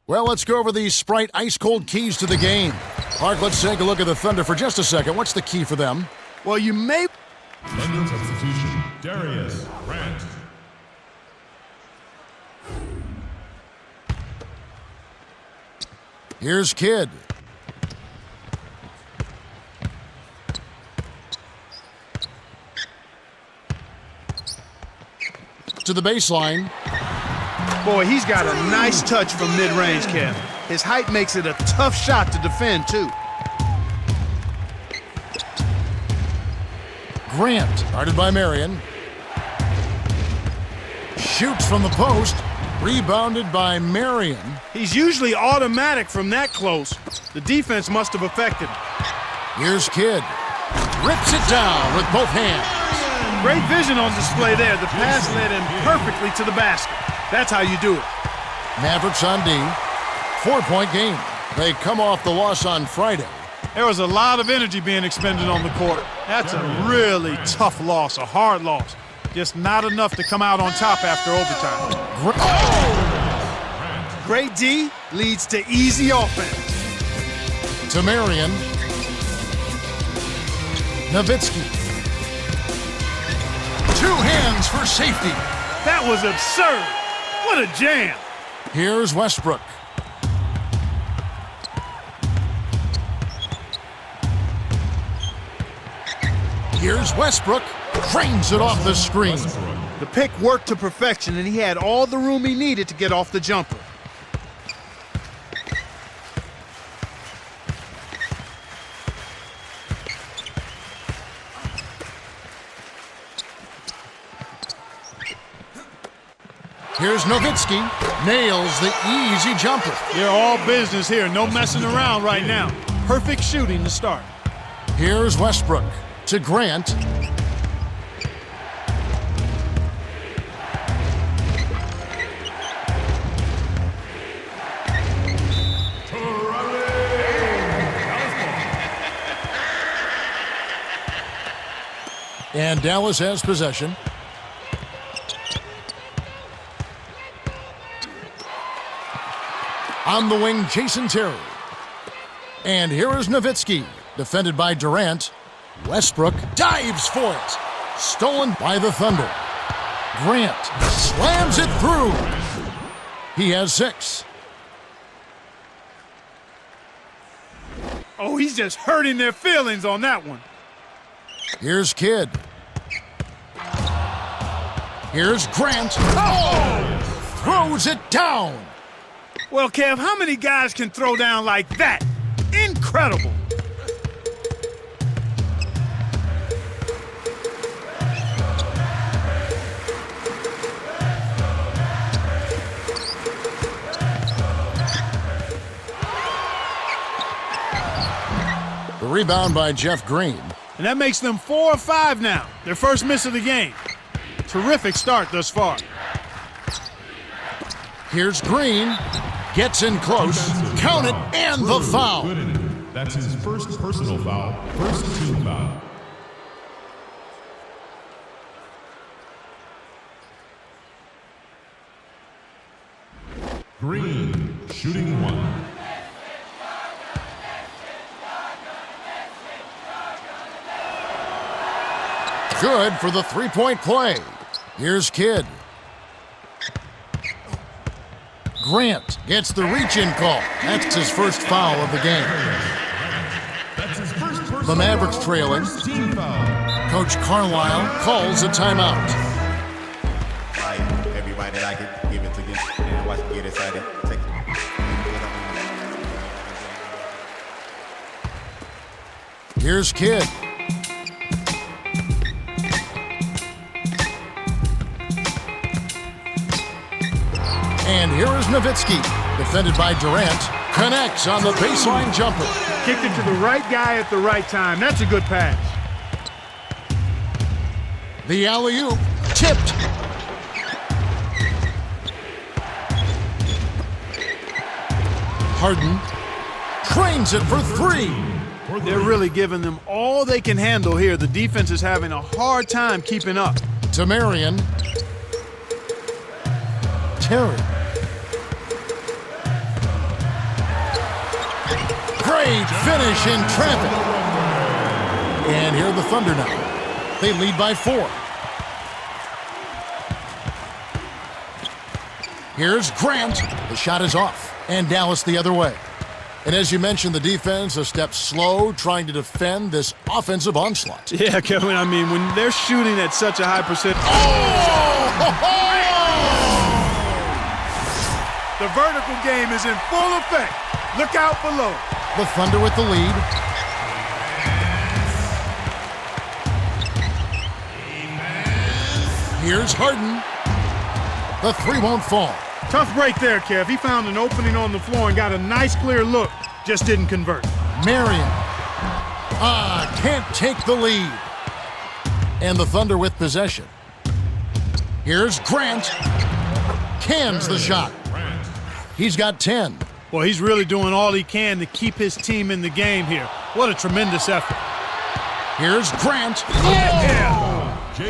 Well, let's go over these Sprite ice-cold keys to the game. Mark, let's take a look at the Thunder for just a second. What's the key for them? Well, you may... Thunder substitution, Darius Grant. Here's Kidd. To the baseline. Boy, he's got a nice touch from mid-range, Kev. His height makes it a tough shot to defend, too. Grant, guarded by Marion. Shoots from the post. Rebounded by Marion. He's usually automatic from that close. The defense must have affected him. Here's Kidd. Rips it down with both hands. Great vision on display there. The pass led him perfectly to the basket. That's how you do it. Mavericks on D. 4-point game. They come off the loss on Friday. There was a lot of energy being expended on the court. That's a really tough loss, a hard loss. Just not enough to come out on top after overtime. Great D leads to easy offense. To Marion. Nowitzki. 2 hands for safety. That was absurd. What a jam. Here's Westbrook. Here's Westbrook. Drains it off the screen. The pick worked to perfection, and he had all the room he needed to get off the jumper. Here's Nowitzki. Nails the easy jumper. They're all business here. No messing around right now. Perfect shooting to start. Here's Westbrook to Grant. And Dallas has possession. On the wing, Jason Terry. And here is Nowitzki, defended by Durant. Westbrook dives for it. Stolen by the Thunder. Grant slams it through. He has 6. Oh, he's just hurting their feelings on that one. Here's Kidd. Here's Grant. Oh! Throws it down. Well, Kev, how many guys can throw down like that? Incredible. The rebound by Jeff Green. And that makes them 4 or 5 now. Their first miss of the game. Terrific start thus far. Here's Green. Gets in close. Count it, and the foul. That's his first personal foul. First team foul. Green, shooting 1. Good for the 3-point play. Here's Kidd. Grant gets the reach-in call. That's his first foul of the game. The Mavericks trailing. Coach Carlisle calls a timeout. Everybody like it, give it to you, and watch it get excited. Take it. Here's Kidd. And here is Nowitzki, defended by Durant. Connects on the baseline jumper. Kicked it to the right guy at the right time. That's a good pass. The alley-oop tipped. Harden trains it for 3. They're really giving them all they can handle here. The defense is having a hard time keeping up. To Marion. Terry. Great finish in traffic. And here are the Thunder now. They lead by 4. Here's Grant. The shot is off. And Dallas the other way. And as you mentioned, the defense a step slow, trying to defend this offensive onslaught. Yeah, Kevin, I mean, when they're shooting at such a high percentage. Oh! The vertical game is in full effect. Look out below. The Thunder with the lead. Here's Harden. The 3 won't fall. Tough break there, Kev. He found an opening on the floor and got a nice clear look. Just didn't convert. Marion. Can't take the lead. And the Thunder with possession. Here's Grant. Cans the shot. He's got 10. Well, he's really doing all he can to keep his team in the game here. What a tremendous effort. Here's Grant.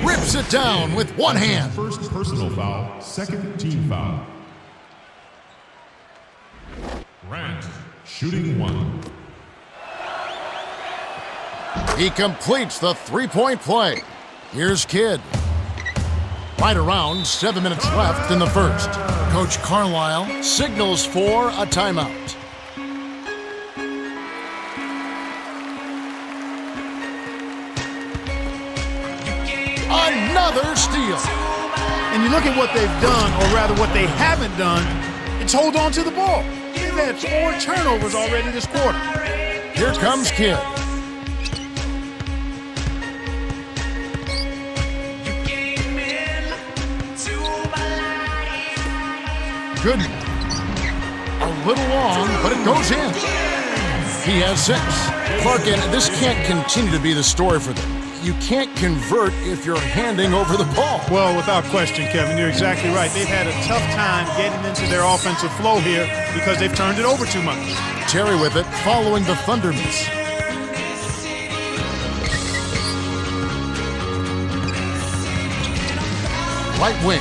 Rips it down with one hand. First personal foul, second team foul. Grant, shooting 1. He completes the 3-point play. Here's Kidd. Right around 7 minutes left in the first. Coach Carlisle signals for a timeout. Another steal. And you look at what they've done, or rather what they haven't done, it's hold on to the ball. They've had 4 turnovers already this quarter. Here comes Kidd. Good. A little long, but it goes in. He has 6. Clark, and this can't continue to be the story for them. You can't convert if you're handing over the ball. Well, without question, Kevin, you're exactly right. They've had a tough time getting into their offensive flow here because they've turned it over too much. Terry with it, following the Thunder miss. Right wing.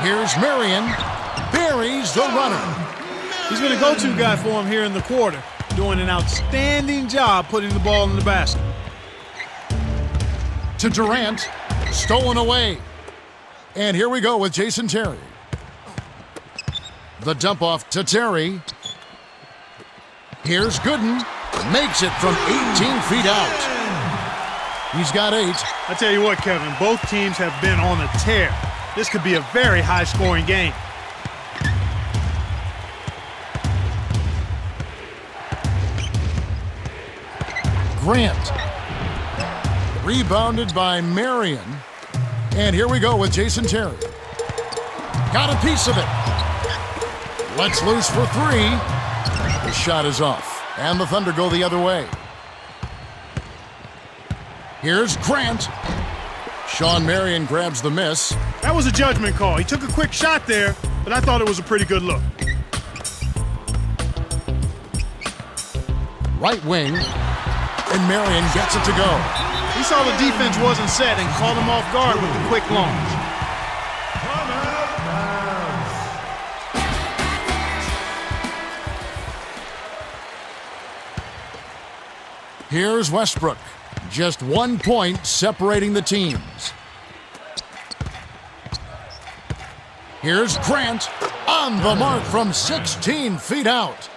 Here's Marion. Buries the runner. He's been a go-to guy for him here in the quarter, doing an outstanding job putting the ball in the basket. To Durant, stolen away. And here we go with Jason Terry. The dump off to Terry. Here's Gooden, makes it from 18 feet out. He's got 8. I tell you what, Kevin, both teams have been on a tear. This could be a very high-scoring game. Grant. Rebounded by Marion. And here we go with Jason Terry. Got a piece of it. Lets loose for 3. The shot is off. And the Thunder go the other way. Here's Grant. Sean Marion grabs the miss. That was a judgment call. He took a quick shot there, but I thought it was a pretty good look. Right wing. And Marion gets it to go. He saw the defense wasn't set and caught him off guard with the quick launch. Here's Westbrook. Just 1 point separating the teams. Here's Grant on the mark from 16 feet out.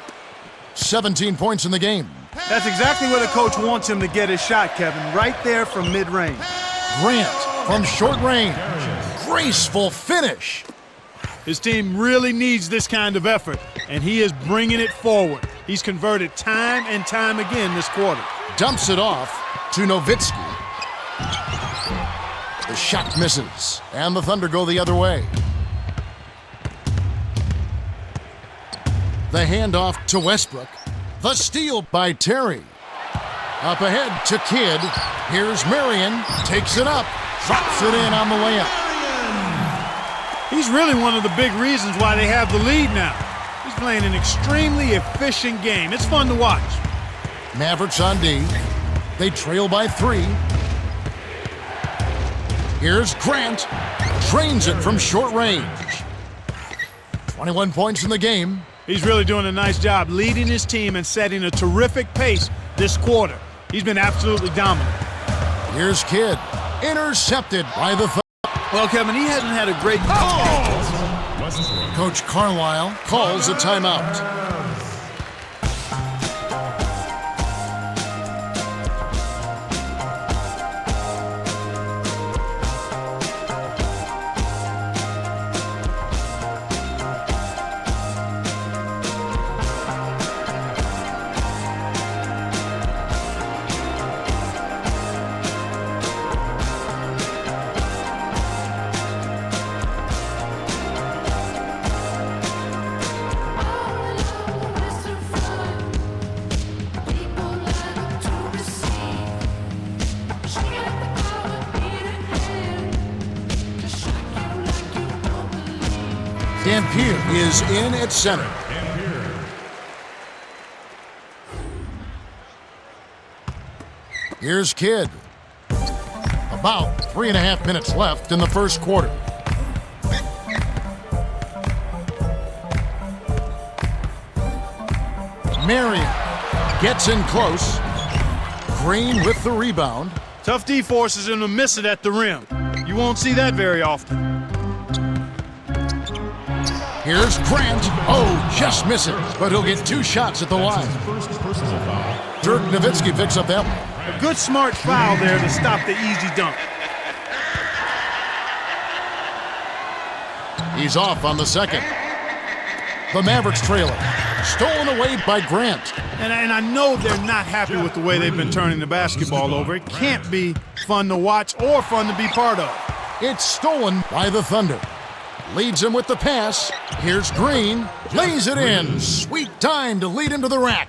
17 points in the game. That's exactly where the coach wants him to get his shot, Kevin, right there from mid-range. Grant from short range. Graceful finish. His team really needs this kind of effort, and he is bringing it forward. He's converted time and time again this quarter. Dumps it off to Nowitzki. The shot misses, and the Thunder go the other way. The handoff to Westbrook. The steal by Terry. Up ahead to Kidd. Here's Marion. Takes it up. Drops it in on the layup. He's really one of the big reasons why they have the lead now. He's playing an extremely efficient game. It's fun to watch. Mavericks on D. They trail by 3. Here's Grant. Trains it from short range. 21 points in the game. He's really doing a nice job leading his team and setting a terrific pace this quarter. He's been absolutely dominant. Here's Kidd. Intercepted by the Well, Kevin, he hasn't had a great... Coach Carlisle calls a timeout. Dampier is in at center. Here's Kidd. About 3.5 minutes left in the first quarter. Marion gets in close. Green with the rebound. Tough D forces him to miss it at the rim. You won't see that very often. Here's Grant. Oh, just misses, but he'll get 2 shots at the line. First personal foul. Dirk Nowitzki picks up that one. A good, smart foul there to stop the easy dunk. He's off on the second. The Mavericks trailing. Stolen away by Grant. And I know they're not happy with the way they've been turning the basketball over. It can't be fun to watch or fun to be part of. It's stolen by the Thunder. Leads him with the pass. Here's Green. Lays it in. Sweet time to lead him to the rack.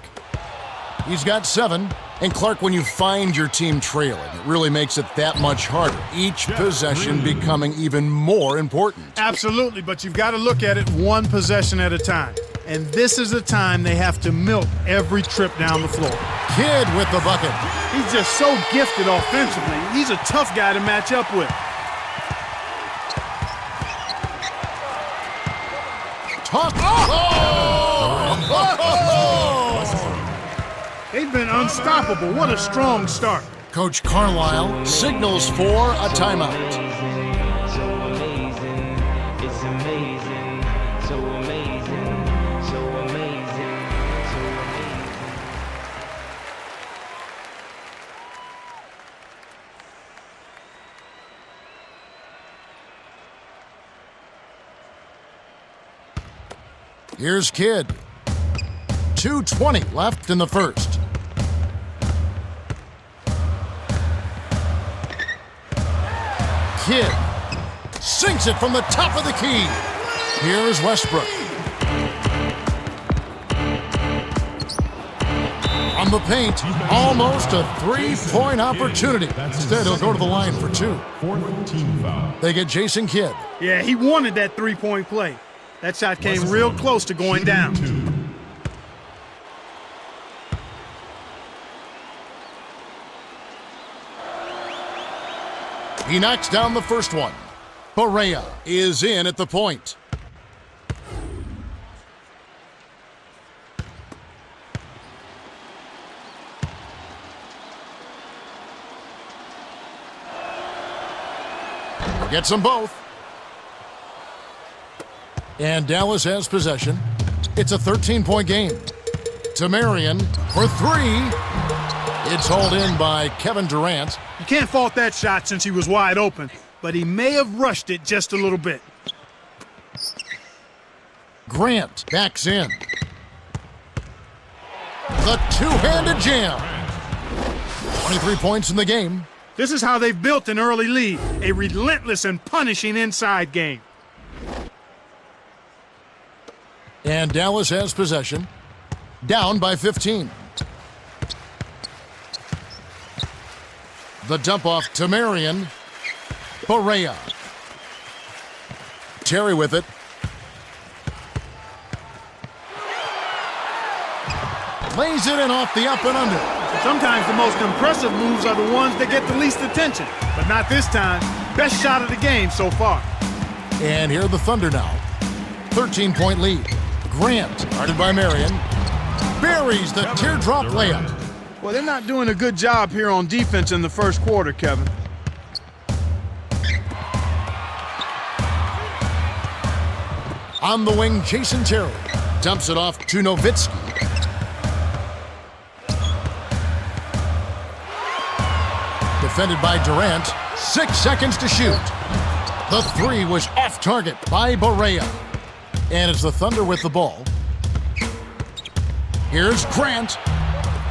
He's got 7. And Clark, when you find your team trailing, it really makes it that much harder. Each possession becoming even more important. Absolutely, but you've got to look at it one possession at a time. And this is the time they have to milk every trip down the floor. Kidd with the bucket. He's just so gifted offensively. He's a tough guy to match up with. They've been unstoppable. What a strong start. Coach Carlisle signals for a timeout. So amazing, it's amazing, so amazing, so amazing, so amazing. Here's Kidd. 2:20 left in the first. Kidd sinks it from the top of the key. Here's Westbrook. On the paint, almost a 3-point opportunity. Instead, he'll go to the line for 2. Fourth team foul. They get Jason Kidd. Yeah, he wanted that three-point play. That shot came real close to going down. He knocks down the first one. Barea is in at the point. Gets them both. And Dallas has possession. It's a 13-point game. To Marion for 3. It's hauled in by Kevin Durant. You can't fault that shot since he was wide open, but he may have rushed it just a little bit. Grant backs in. The two-handed jam. 23 points in the game. This is how they've built an early lead, a relentless and punishing inside game. And Dallas has possession. Down by 15. The dump off to Marion. Barea. Terry with it. Lays it in off the up and under. Sometimes the most impressive moves are the ones that get the least attention, but not this time. Best shot of the game so far. And here are the Thunder now. 13-point lead. Grant, guarded by Marion, buries the teardrop layup. Well, they're not doing a good job here on defense in the first quarter, Kevin. On the wing, Jason Terry dumps it off to Nowitzki. Defended by Durant. 6 seconds to shoot. The three was off target by Barea. And it's the Thunder with the ball. Here's Grant.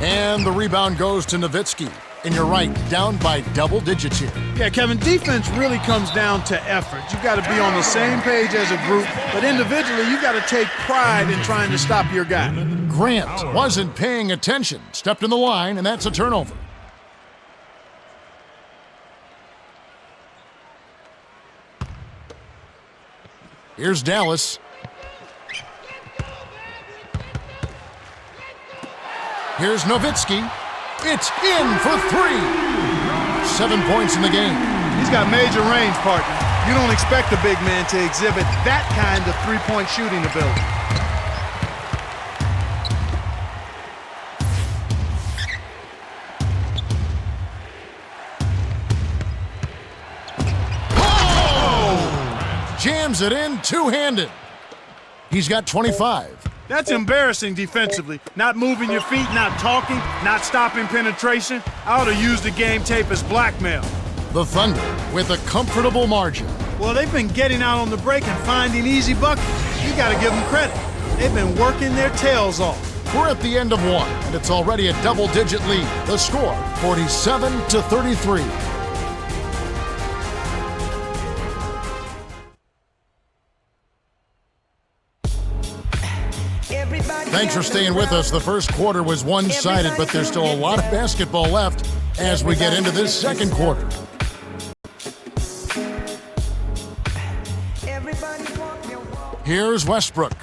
And the rebound goes to Nowitzki. And you're right, down by double digits here. Yeah, Kevin, defense really comes down to effort. You've got to be on the same page as a group, but individually, you've got to take pride in trying to stop your guy. Grant wasn't paying attention. Stepped in the line, and that's a turnover. Here's Dallas. Here's Nowitzki. It's in for 3. 7 points in the game. He's got major range, partner. You don't expect a big man to exhibit that kind of three-point shooting ability. Oh! Jams it in two-handed. He's got 25. That's embarrassing defensively. Not moving your feet, not talking, not stopping penetration. I ought to use the game tape as blackmail. The Thunder with a comfortable margin. Well, they've been getting out on the break and finding easy buckets. You got to give them credit. They've been working their tails off. We're at the end of one, and it's already a double-digit lead. The score, 47-33. Thanks for staying with us. The first quarter was one-sided, but there's still a lot of basketball left as we get into this second quarter. Here's Westbrook.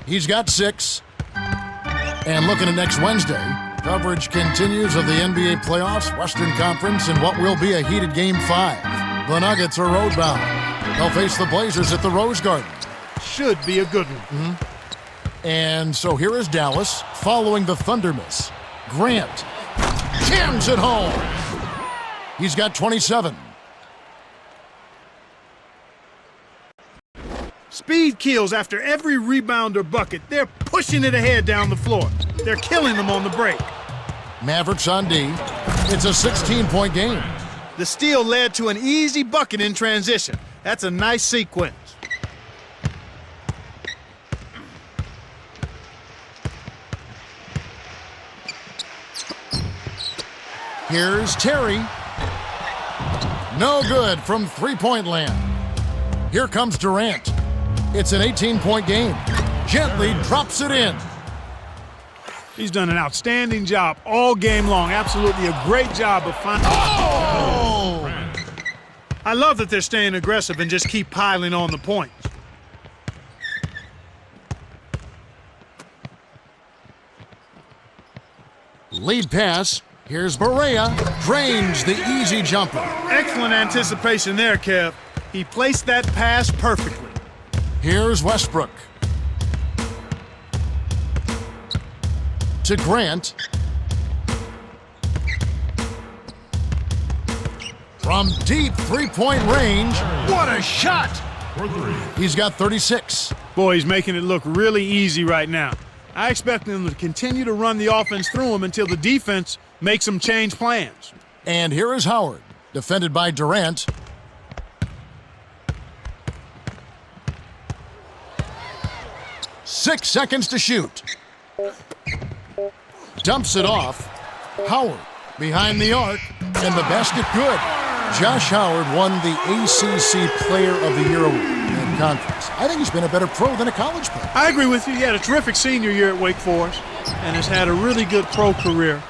He's got 6. And looking at next Wednesday, coverage continues of the NBA playoffs, Western Conference, and what will be a heated Game 5. The Nuggets are roadbound. They'll face the Blazers at the Rose Garden. Should be a good one. And so here is Dallas following the Thunder miss. Grant jams it home. He's got 27. Speed kills after every rebound or bucket. They're pushing it ahead down the floor. They're killing them on the break. Mavericks on D. It's a 16-point game. The steal led to an easy bucket in transition. That's a nice sequence. Here's Terry. No good from three-point land. Here comes Durant. It's an 18-point game. Gently drops it in. He's done an outstanding job all game long. Absolutely a great job of finding. Oh! I love that they're staying aggressive and just keep piling on the points. Lead pass. Here's Barea. Drains the easy jumper. Excellent anticipation there, Kev. He placed that pass perfectly. Here's Westbrook. To Grant. From deep three-point range. What a shot! He's got 36. Boy, he's making it look really easy right now. I expect them to continue to run the offense through him until the defense makes them change plans. And here is Howard, defended by Durant. Six seconds to shoot. Dumps it off. Howard behind the arc, and the basket good. Josh Howard won the ACC Player of the Year award in conference. I think he's been a better pro than a college player. I agree with you. He had a terrific senior year at Wake Forest and has had a really good pro career.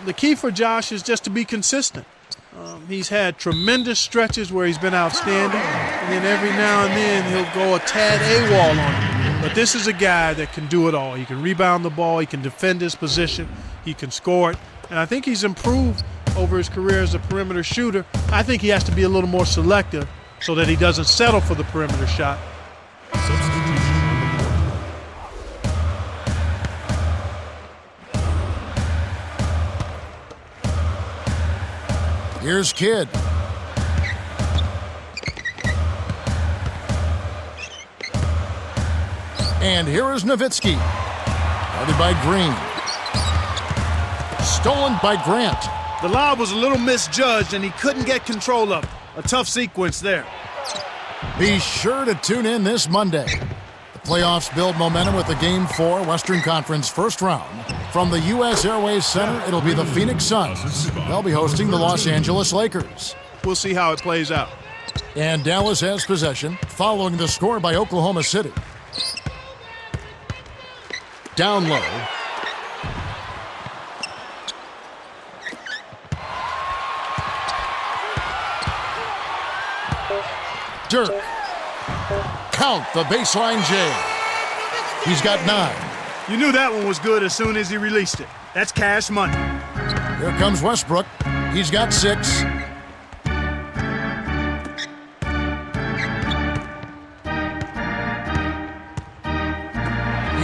The key for Josh is just to be consistent. He's had tremendous stretches where he's been outstanding, and then every now and then he'll go a tad AWOL on him. But this is a guy that can do it all. He can rebound the ball, he can defend his position, he can score it, and I think he's improved over his career as a perimeter shooter. I think he has to be a little more selective so that he doesn't settle for the perimeter shot. Substitution. Here's Kidd. And here is Nowitzki. Guarded by Green. Stolen by Grant. The lob was a little misjudged, and he couldn't get control of it. A tough sequence there. Be sure to tune in this Monday. The playoffs build momentum with the Game 4 Western Conference first round. From the U.S. Airways Center, it'll be the Phoenix Suns. They'll be hosting the Los Angeles Lakers. We'll see how it plays out. And Dallas has possession, following the score by Oklahoma City. Down low. Dirk. Count the baseline J. He's got 9. You knew that one was good as soon as he released it. That's cash money. Here comes Westbrook. He's got 6.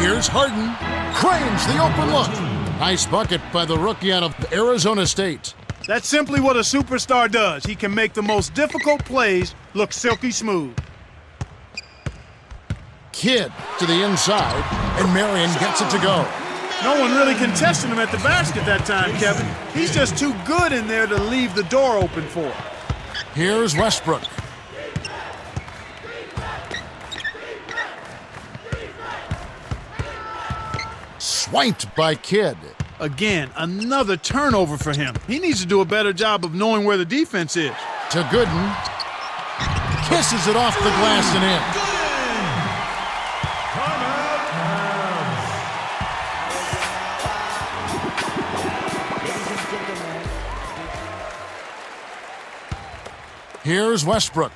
Here's Harden. Cranes the open look. Nice bucket by the rookie out of Arizona State. That's simply what a superstar does. He can make the most difficult plays look silky smooth. Kidd to the inside, and Marion gets it to go. No one really contested him at the basket that time, Kevin. He's just too good in there to leave the door open for. Here's Westbrook. Swiped by Kidd. Again, another turnover for him. He needs to do a better job of knowing where the defense is. To Gooden. Kisses it off the glass and in. Here's Westbrook.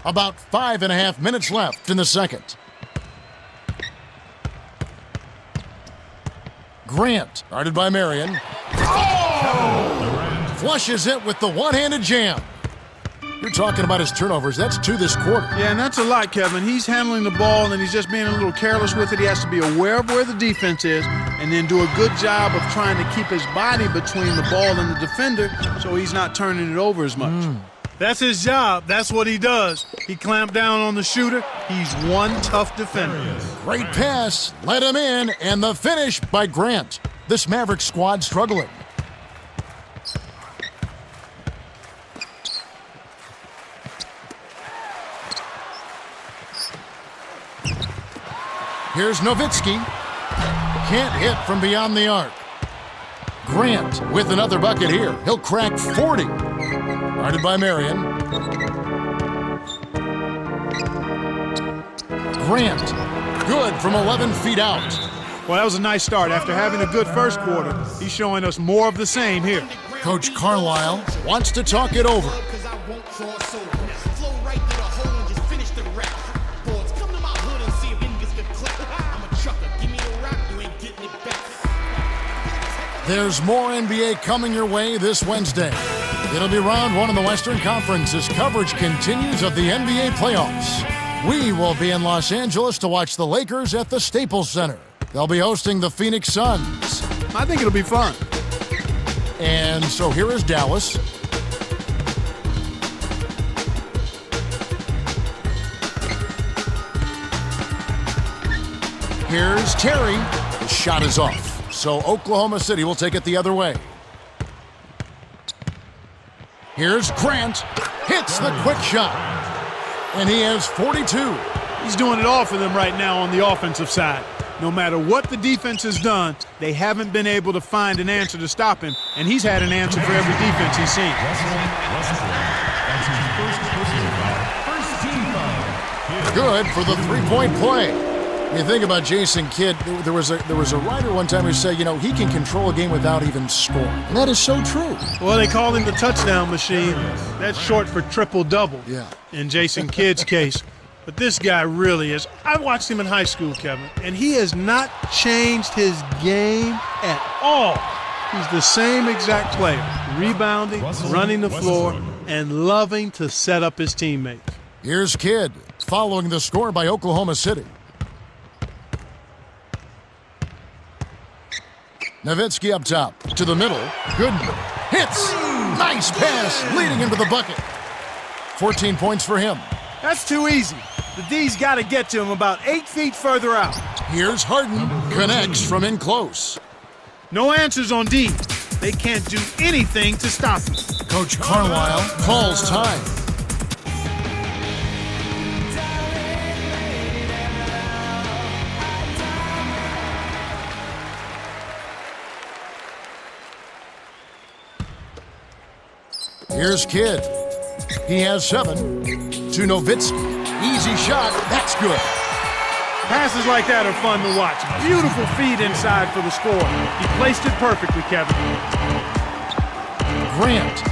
About 5.5 minutes left in the second. Grant, guarded by Marion. Oh! Flushes it with the one-handed jam. You're talking about his turnovers. That's 2 this quarter. Yeah, and that's a lot, Kevin. He's handling the ball, and he's just being a little careless with it. He has to be aware of where the defense is and then do a good job of trying to keep his body between the ball and the defender so he's not turning it over as much. That's his job. That's what he does. He clamped down on the shooter. He's one tough defender. Great pass. Let him in, and the finish by Grant. This Maverick squad struggling. Here's Nowitzki. Can't hit from beyond the arc. Grant with another bucket here. He'll crack 40. Guarded by Marion. Grant. Good from 11 feet out. Well, that was a nice start. After having a good first quarter, he's showing us more of the same here. Coach Carlisle wants to talk it over. There's more NBA coming your way this Wednesday. It'll be round 1 in the Western Conference as coverage continues of the NBA playoffs. We will be in Los Angeles to watch the Lakers at the Staples Center. They'll be hosting the Phoenix Suns. I think it'll be fun. And so here is Dallas. Here's Terry. The shot is off. So Oklahoma City will take it the other way. Here's Grant. Hits the quick shot. And he has 42. He's doing it all for them right now on the offensive side. No matter what the defense has done, they haven't been able to find an answer to stop him, and he's had an answer for every defense he's seen. Good for the three-point play. You think about Jason Kidd, there was a writer one time who said, he can control a game without even scoring. And that is so true. Well, they call him the touchdown machine. That's short for triple-double in Jason Kidd's case. But this guy really is. I watched him in high school, Kevin, and he has not changed his game at all. He's the same exact player, rebounding, running the floor, and loving to set up his teammates. Here's Kidd, following the score by Oklahoma City. Nowitzki up top, to the middle. Gooden hits. Nice pass, leading into the bucket. 14 points for him. That's too easy. The D's got to get to him about 8 feet further out. Here's Harden, connects from in close. No answers on D. They can't do anything to stop him. Coach Carlisle calls time. Here's Kidd. He has 7 to Nowitzki. Easy shot. That's good. Passes like that are fun to watch. Beautiful feed inside for the score. He placed it perfectly, Kevin. Grant.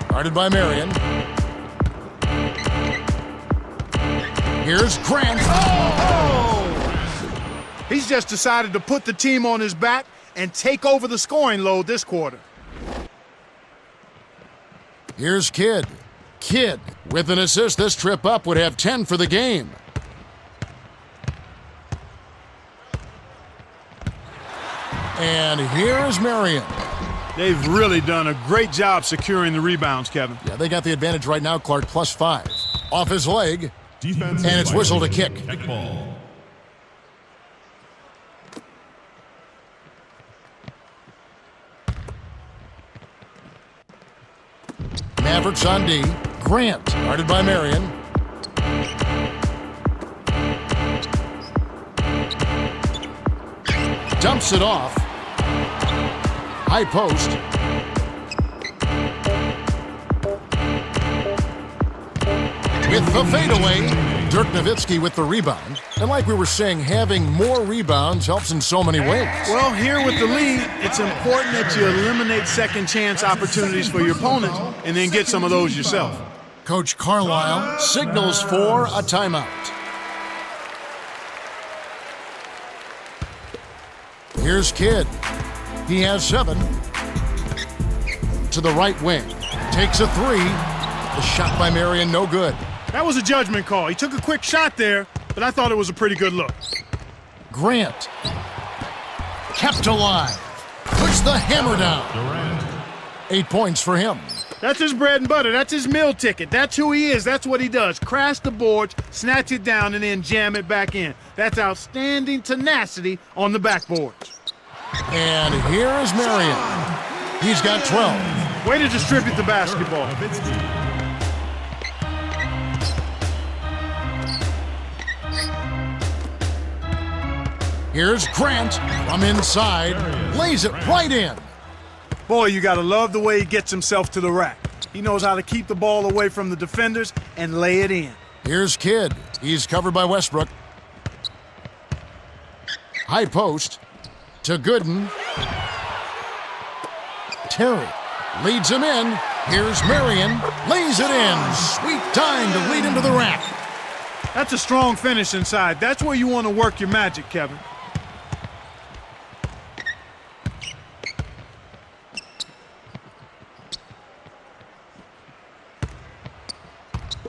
Guarded by Marion. Here's Grant. Oh! He's just decided to put the team on his back and take over the scoring load this quarter. Here's Kidd. Kidd, with an assist this trip up, would have 10 for the game. And here is Marion. They've really done a great job securing the rebounds, Kevin. Yeah, they got the advantage right now, Clark, +5. Off his leg, Defense and it's whistled to kick. Ball. Mavericks on D. Grant, guarded by Marion. Dumps it off. High post. With the fadeaway, Dirk Nowitzki with the rebound. And like we were saying, having more rebounds helps in so many ways. Well, here with the lead, it's important that you eliminate second chance opportunities for your opponent and then get some of those yourself. Coach Carlisle signals for a timeout. Here's Kidd. He has 7. To the right wing. Takes a 3. The shot by Marion, no good. That was a judgment call. He took a quick shot there, but I thought it was a pretty good look. Grant. Kept alive. Puts the hammer down. Durant. 8 points for him. That's his bread and butter. That's his meal ticket. That's who he is. That's what he does. Crash the boards, snatch it down, and then jam it back in. That's outstanding tenacity on the backboards. And here is Marion. He's got 12. Way to distribute the basketball. Nowitzki. Here's Grant from inside. Lays it right in. Boy, you got to love the way he gets himself to the rack. He knows how to keep the ball away from the defenders and lay it in. Here's Kidd. He's covered by Westbrook. High post to Gooden. Terry leads him in. Here's Marion. Lays it in. Sweet time to lead him to the rack. That's a strong finish inside. That's where you want to work your magic, Kevin.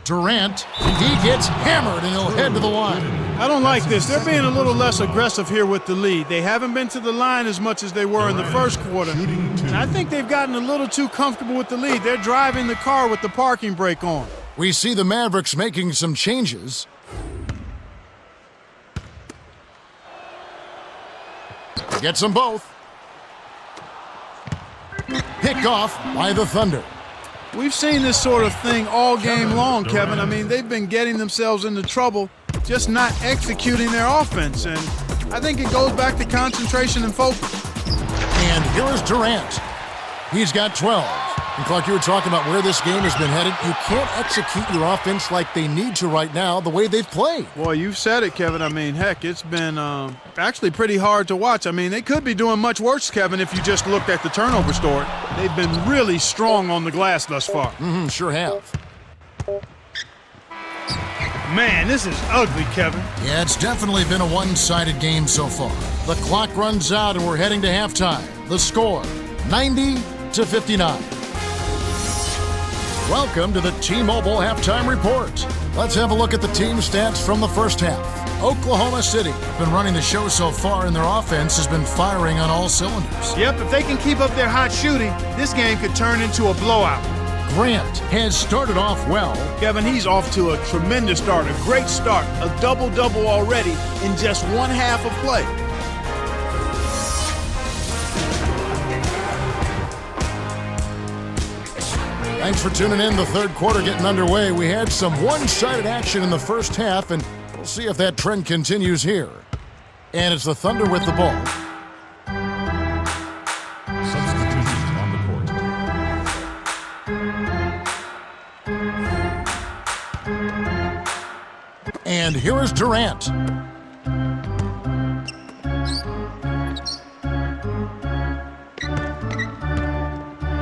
Durant, he gets hammered and he'll head to the line. I don't like this. They're being a little less aggressive here with the lead. They haven't been to the line as much as they were in the first quarter. And I think they've gotten a little too comfortable with the lead. They're driving the car with the parking brake on. We see the Mavericks making some changes. Gets them both. Pick off by the Thunder. We've seen this sort of thing all game long, Kevin. I mean, they've been getting themselves into trouble, just not executing their offense. And I think it goes back to concentration and focus. And here is Durant. He's got 12. And Clark, you were talking about where this game has been headed. You can't execute your offense like they need to right now, the way they've played. Boy, you've said it, Kevin. I mean, heck, it's been actually pretty hard to watch. I mean, they could be doing much worse, Kevin, if you just looked at the turnover story. They've been really strong on the glass thus far. Sure have. Man, this is ugly, Kevin. Yeah, it's definitely been a one-sided game so far. The clock runs out and we're heading to halftime. The score, 90-59. Welcome to the T-Mobile Halftime Report. Let's have a look at the team stats from the first half. Oklahoma City been running the show so far, and their offense has been firing on all cylinders. Yep, if they can keep up their hot shooting, this game could turn into a blowout. Grant has started off well. Kevin, he's off to a tremendous start, a great start, a double-double already in just one half of play. Thanks for tuning in. The third quarter getting underway. We had some one-sided action in the first half, and we'll see if that trend continues here. And it's the Thunder with the ball. Substitutions on the court. And here is Durant.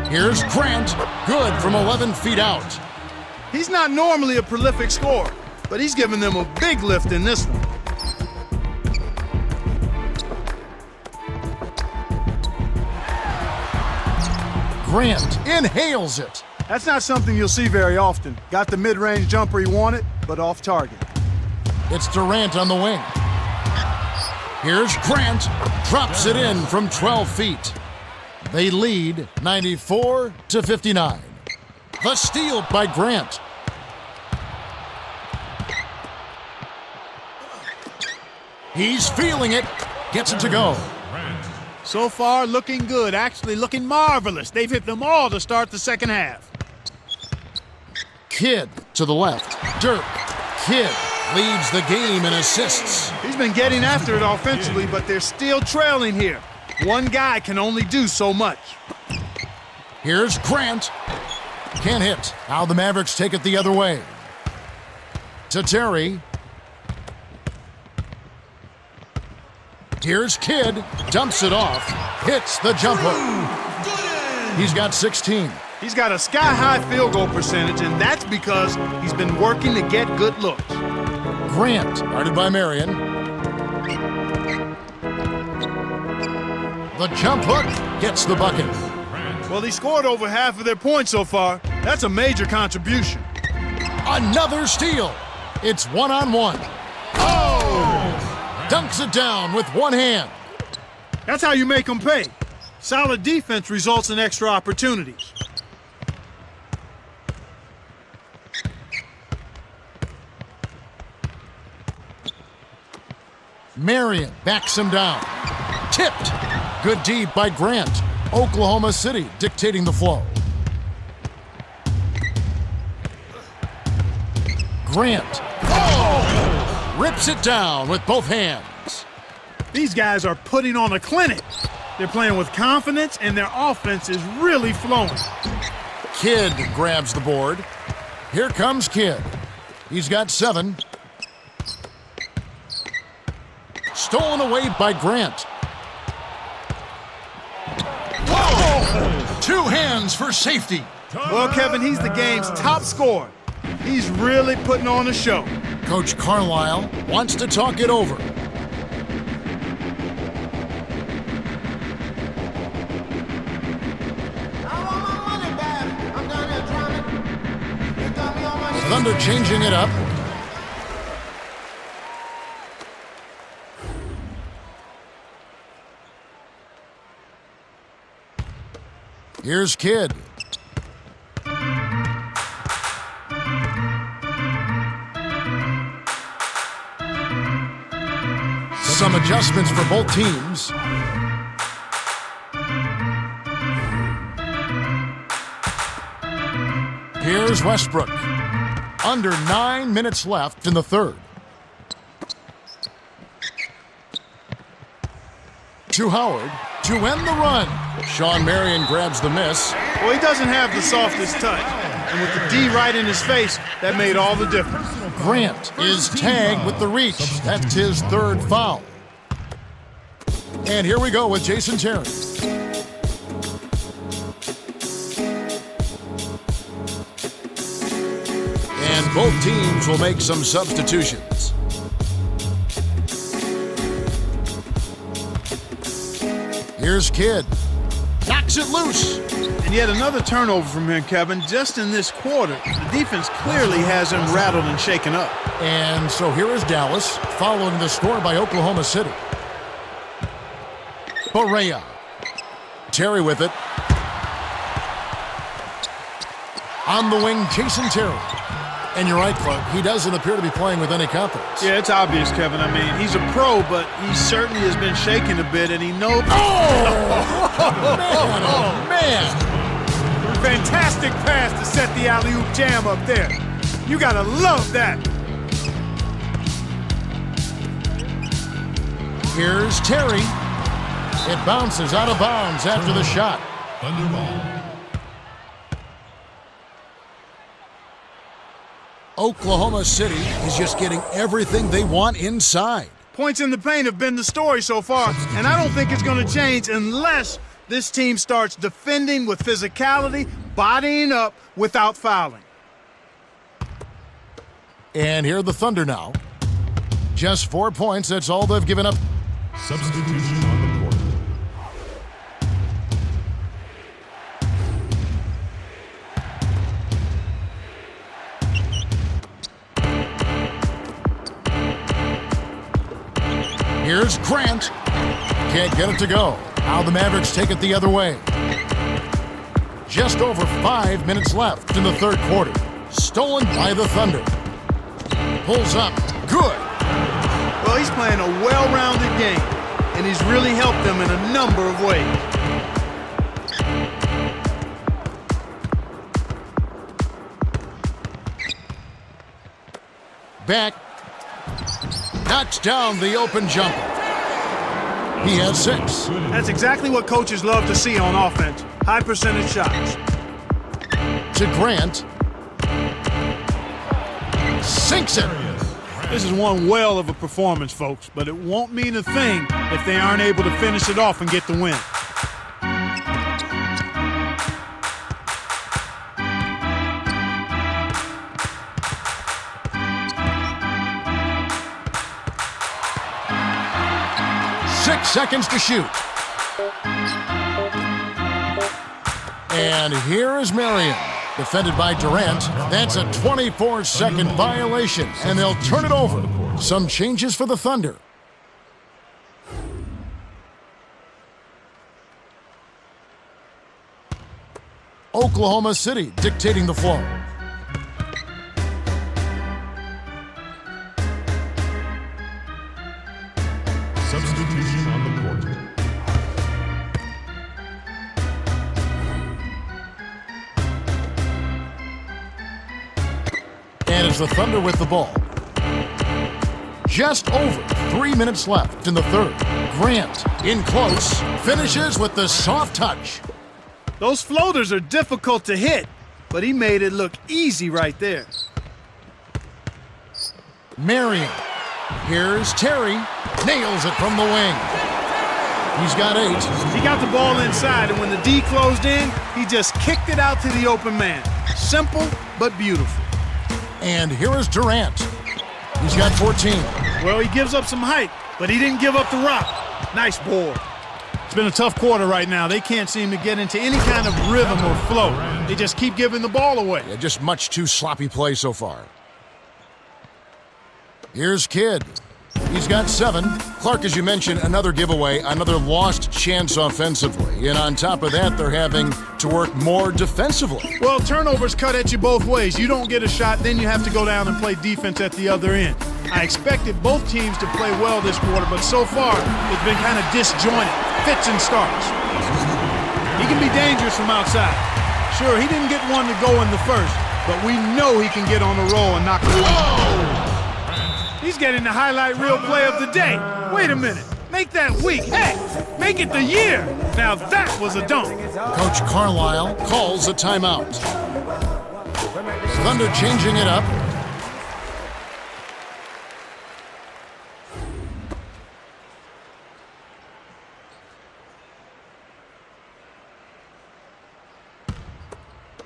Here's Grant. Good from 11 feet out. He's not normally a prolific scorer, but he's given them a big lift in this one. Grant inhales it. That's not something you'll see very often. Got the mid-range jumper he wanted, but off target. It's Durant on the wing. Here's Grant. Drops it in from 12 feet. They lead 94-59. The steal by Grant. He's feeling it. Gets it to go. So far, looking good. Actually, looking marvelous. They've hit them all to start the second half. Kidd to the left. Dirk. Kidd leads the game in assists. He's been getting after it offensively, but they're still trailing here. One guy can only do so much. Here's Grant. Can't hit. Now the Mavericks take it the other way. To Terry. Here's Kidd. Dumps it off. Hits the jumper. He's got 16. He's got a sky-high field goal percentage, and that's because he's been working to get good looks. Grant, guarded by Marion. The jump hook gets the bucket. Well, he scored over half of their points so far. That's a major contribution. Another steal. It's one-on-one. Oh! Dunks it down with one hand. That's how you make them pay. Solid defense results in extra opportunities. Marion backs him down. Tipped. Good deep by Grant. Oklahoma City dictating the flow. Grant. Oh! Rips it down with both hands. These guys are putting on a clinic. They're playing with confidence, and their offense is really flowing. Kidd grabs the board. Here comes Kidd. He's got 7. Stolen away by Grant. Whoa! 2 hands for safety. Well, Kevin, he's the game's top scorer. He's really putting on a show. Coach Carlisle wants to talk it over. Thunder changing it up. Here's Kidd. Some adjustments for both teams. Here's Westbrook. Under 9 minutes left in the third. To Howard to end the run. Sean Marion grabs the miss. Well, he doesn't have the softest touch. And with the D right in his face, that made all the difference. Grant is tagged with the reach. That's his 3rd foul. And here we go with Jason Terry. And both teams will make some substitutions. Here's Kidd. Knocks it loose. And yet another turnover from him, Kevin, just in this quarter. The defense clearly has him rattled and shaken up. And so here is Dallas, following the score by Oklahoma City. Barea. Terry with it. On the wing, Jason Terry. And you're right, Clark, he doesn't appear to be playing with any confidence. Yeah, it's obvious, Kevin. I mean, he's a pro, but he certainly has been shaken a bit, and he knows... Oh, man. Fantastic pass to set the alley-oop jam up there. You gotta love that. Here's Terry. It bounces out of bounds after the shot. Thunderball. Oklahoma City is just getting everything they want inside. Points in the paint have been the story so far, and I don't think it's going to change unless this team starts defending with physicality, bodying up without fouling. And here are the Thunder now. Just 4 points, that's all they've given up. Substitution on the court. Here's Grant. Can't get it to go. Now the Mavericks take it the other way. Just over 5 minutes left in the third quarter. Stolen by the Thunder. Pulls up. Good. Well, he's playing a well-rounded game, and he's really helped them in a number of ways. Back. Knocks down the open jumper. He has 6. That's exactly what coaches love to see on offense. High percentage shots. To Grant. Sinks it. This is one well of a performance, folks, but it won't mean a thing if they aren't able to finish it off and get the win. Seconds to shoot. And here is Marion, defended by Durant. That's a 24-second violation, and they'll turn it over. Some changes for the Thunder. Oklahoma City dictating the flow. Substitution on the court. And it's the Thunder with the ball. Just over 3 minutes left in the third. Grant, in close, finishes with the soft touch. Those floaters are difficult to hit, but he made it look easy right there. Marion. Here's Terry. Nails it from the wing. He's got 8. He got the ball inside, and when the D closed in, he just kicked it out to the open man. Simple, but beautiful. And here is Durant. He's got 14. Well, he gives up some height, but he didn't give up the rock. Nice board. It's been a tough quarter right now. They can't seem to get into any kind of rhythm or flow. They just keep giving the ball away. Yeah, just much too sloppy play so far. Here's Kidd. He's got 7. Clark, as you mentioned, another giveaway, another lost chance offensively. And on top of that, they're having to work more defensively. Well, turnovers cut at you both ways. You don't get a shot, then you have to go down and play defense at the other end. I expected both teams to play well this quarter, but so far, it's been kind of disjointed, fits and starts. He can be dangerous from outside. Sure, he didn't get one to go in the first, but we know he can get on a roll and knock it down. He's getting the highlight reel play of the day. Wait a minute. Make that week. Hey, make it the year. Now that was a dunk. Coach Carlisle calls a timeout. Thunder changing it up.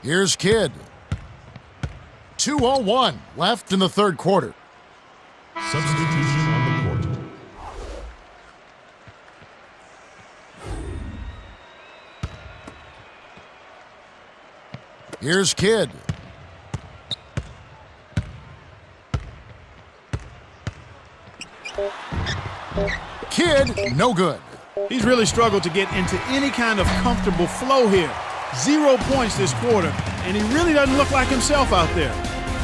Here's Kidd. 2:01 left in the third quarter. Substitution on the court. Here's Kidd. Kidd, no good. He's really struggled to get into any kind of comfortable flow here. 0 points this quarter, and he really doesn't look like himself out there.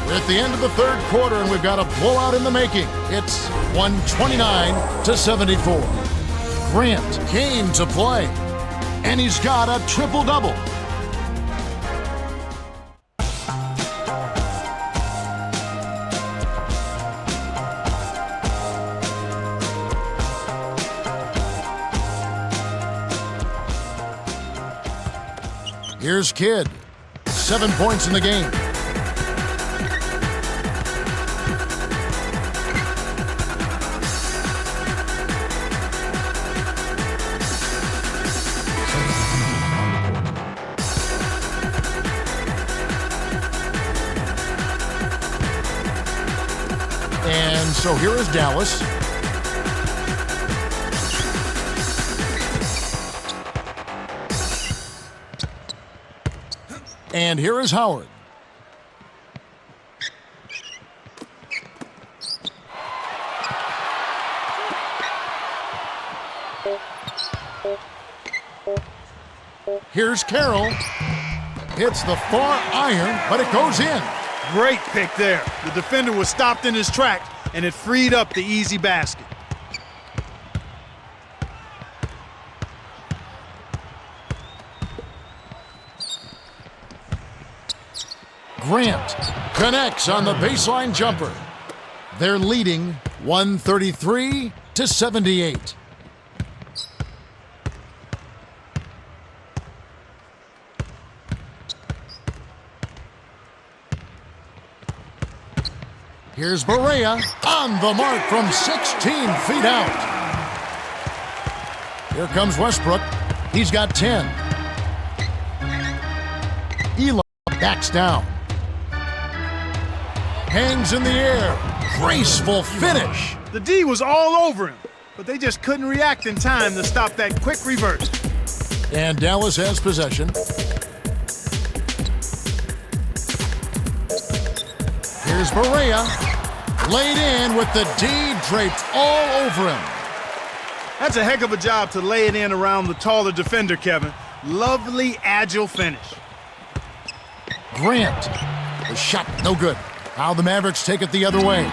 We're at the end of the third quarter, and we've got a blowout in the making. It's 129-74. Grant came to play, and he's got a triple-double. Here's Kidd, 7 points in the game. And so here is Dallas. And here is Howard. Here's Carroll. Hits the far iron, but it goes in. Great pick there. The defender was stopped in his tracks, and it freed up the easy basket. Grant connects on the baseline jumper. They're leading 133-78. Here's Barea on the mark from 16 feet out. Here comes Westbrook. He's got 10. Eli backs down. Hangs in the air. Graceful finish. The D was all over him, but they just couldn't react in time to stop that quick reverse. And Dallas has possession. Here's Barea. Laid in with the D draped all over him. That's a heck of a job to lay it in around the taller defender, Kevin. Lovely, agile finish. Grant. The shot no good. How the Mavericks take it the other way.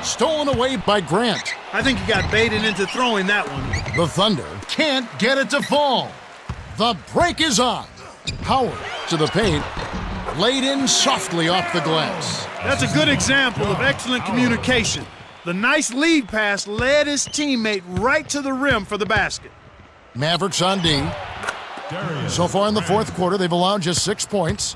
Stolen away by Grant. I think he got baited into throwing that one. The Thunder can't get it to fall. The break is on. Howard to the paint. Laid in softly off the glass. That's a good example of excellent communication. The nice lead pass led his teammate right to the rim for the basket. Mavericks on D. So far in the fourth quarter, they've allowed just 6 points.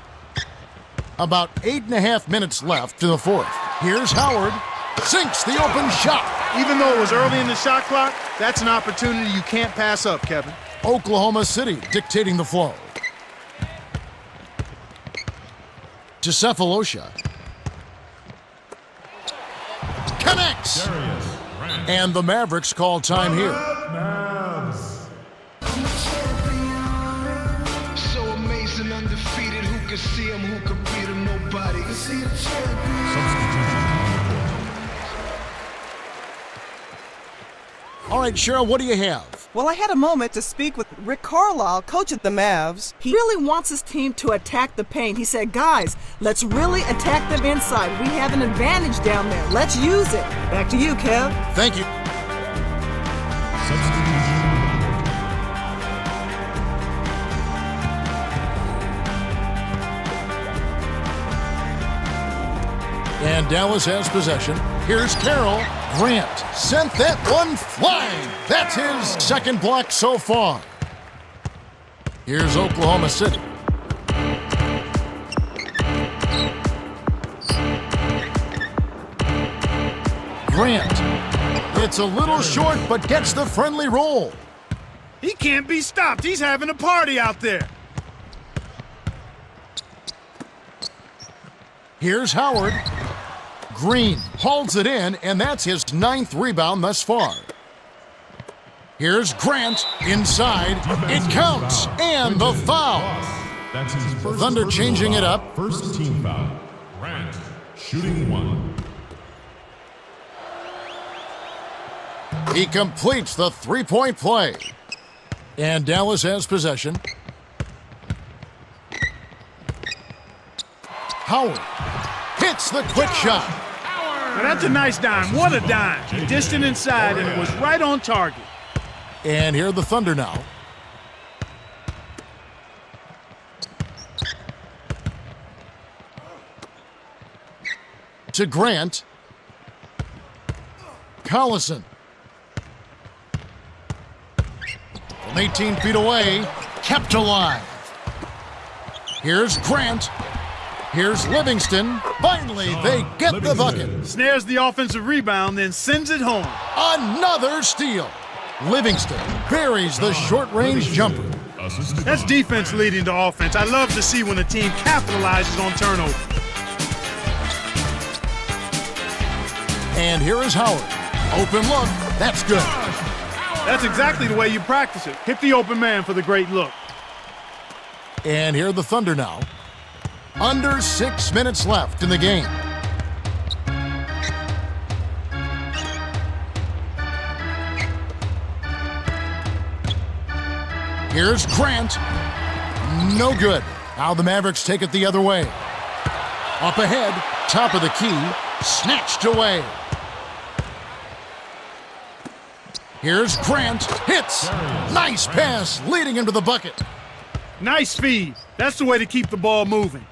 About 8.5 minutes left to the fourth. Here's Howard. Sinks the open shot. Even though it was early in the shot clock, that's an opportunity you can't pass up, Kevin. Oklahoma City dictating the flow. To Cephalosha. Connects. And the Mavericks call time here. So amazing, undefeated. Who could see him? Who could beat him? Nobody. All right, Cheryl, what do you have? Well, I had a moment to speak with Rick Carlisle, coach of the Mavs. He really wants his team to attack the paint. He said, guys, let's really attack them inside. We have an advantage down there. Let's use it. Back to you, Kev. Thank you. And Dallas has possession. Here's Carroll. Grant sent that one flying. That's his second block so far. Here's Oklahoma City. Grant. It's a little short, but gets the friendly roll. He can't be stopped. He's having a party out there. Here's Howard. Green holds it in, and that's his 9th rebound thus far. Here's Grant inside. It counts, and the foul. That's his first Thunder personal changing it foul. up. First team foul. Grant shooting one. He completes the three-point play. And Dallas has possession. Howard hits the quick shot. Now that's a nice dime. What a dime. He dished it inside, and it was right on target. And here are the Thunder now. To Grant. Collison. From 18 feet away, kept alive. Here's Grant. Here's Livingston. Finally, they get the bucket. Snares the offensive rebound, then sends it home. Another steal. Livingston buries the short-range jumper. That's defense leading to offense. I love to see when a team capitalizes on turnovers. And here is Howard. Open look. That's good. That's exactly the way you practice it. Hit the open man for the great look. And here are the Thunder now. Under 6 minutes left in the game. Here's Grant. No good. Now the Mavericks take it the other way. Up ahead, top of the key, snatched away. Here's Grant. Hits. Nice pass, leading him to the bucket. Nice feed. That's the way to keep the ball moving.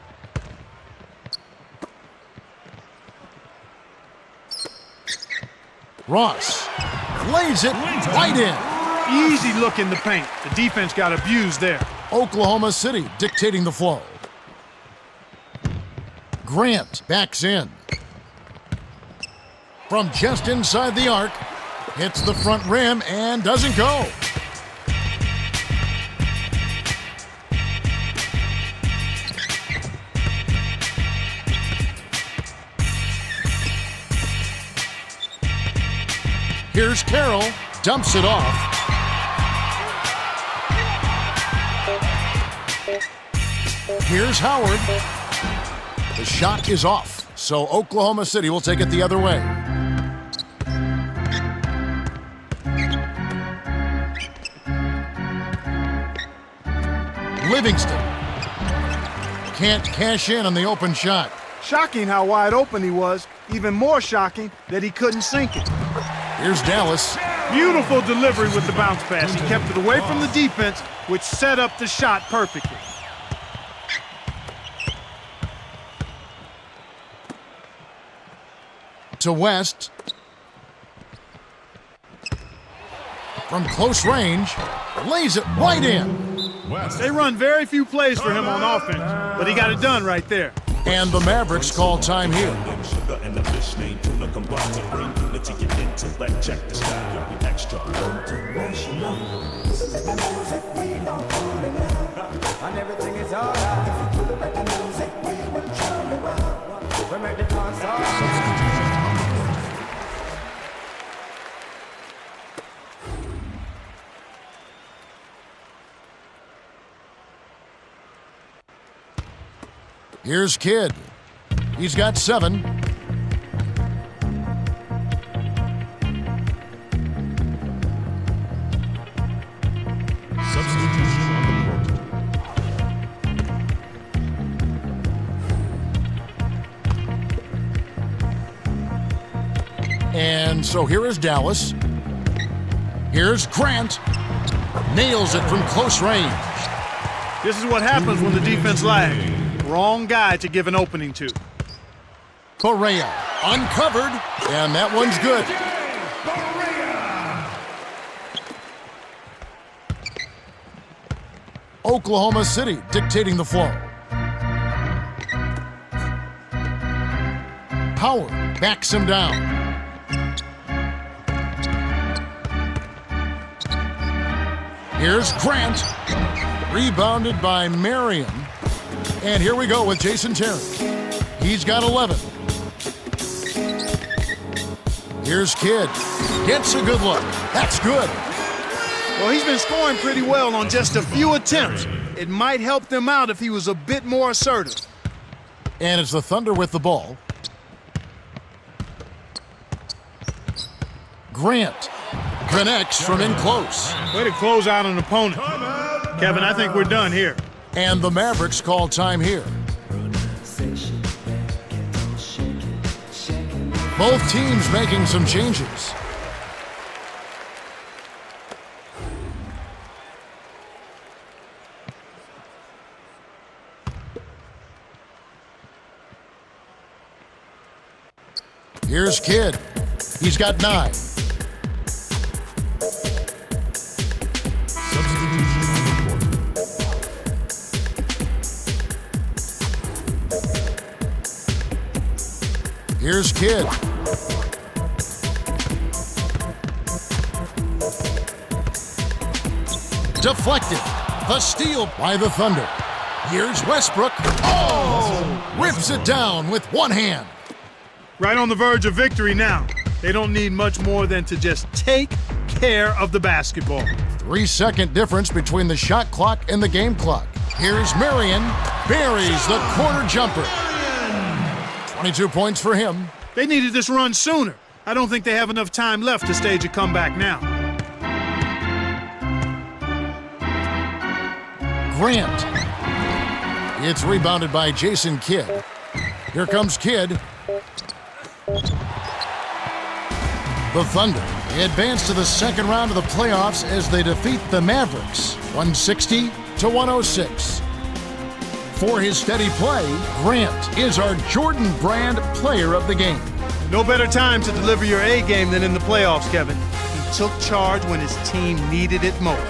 Ross lays it right in. Easy look in the paint. The defense got abused there. Oklahoma City dictating the flow. Grant backs in. From just inside the arc, hits the front rim and doesn't go. Here's Carroll, dumps it off. Here's Howard. The shot is off, so Oklahoma City will take it the other way. Livingston can't cash in on the open shot. Shocking how wide open he was. Even more shocking that he couldn't sink it. Here's Dallas. Beautiful delivery with the bounce pass. He kept it away from the defense, which set up the shot perfectly. To West. From close range, lays it right in. They run very few plays for him on offense, but he got it done right there. And the Mavericks call time here. Here's Kidd. He's got 7. Substitution on the court. And so here is Dallas. Here's Grant. Nails it from close range. This is what happens when the defense lags. Wrong guy to give an opening to. Correa uncovered, and that one's good. Oklahoma City dictating the flow. Howard backs him down. Here's Grant, rebounded by Marion. And here we go with Jason Terry. He's got 11. Here's Kidd. Gets a good look. That's good. Well, he's been scoring pretty well on just a few attempts. It might help them out if he was a bit more assertive. And it's the Thunder with the ball. Grant Connects from in close. Way to close out an opponent. Kevin, I think we're done here. And the Mavericks call time here. Both teams making some changes. Here's Kidd. He's got 9. Here's Kidd. Deflected. The steal by the Thunder. Here's Westbrook. Oh! Rips it down with one hand. Right on the verge of victory now. They don't need much more than to just take care of the basketball. 3-second difference between the shot clock and the game clock. Here's Marion. Buries the corner jumper. 22 points for him. They needed this run sooner. I don't think they have enough time left to stage a comeback now. Grant. It's rebounded by Jason Kidd. Here comes Kidd. The Thunder advance to the second round of the playoffs as they defeat the Mavericks, 160-106. For his steady play, Grant is our Jordan Brand Player of the Game. No better time to deliver your A game than in the playoffs, Kevin. He took charge when his team needed it most.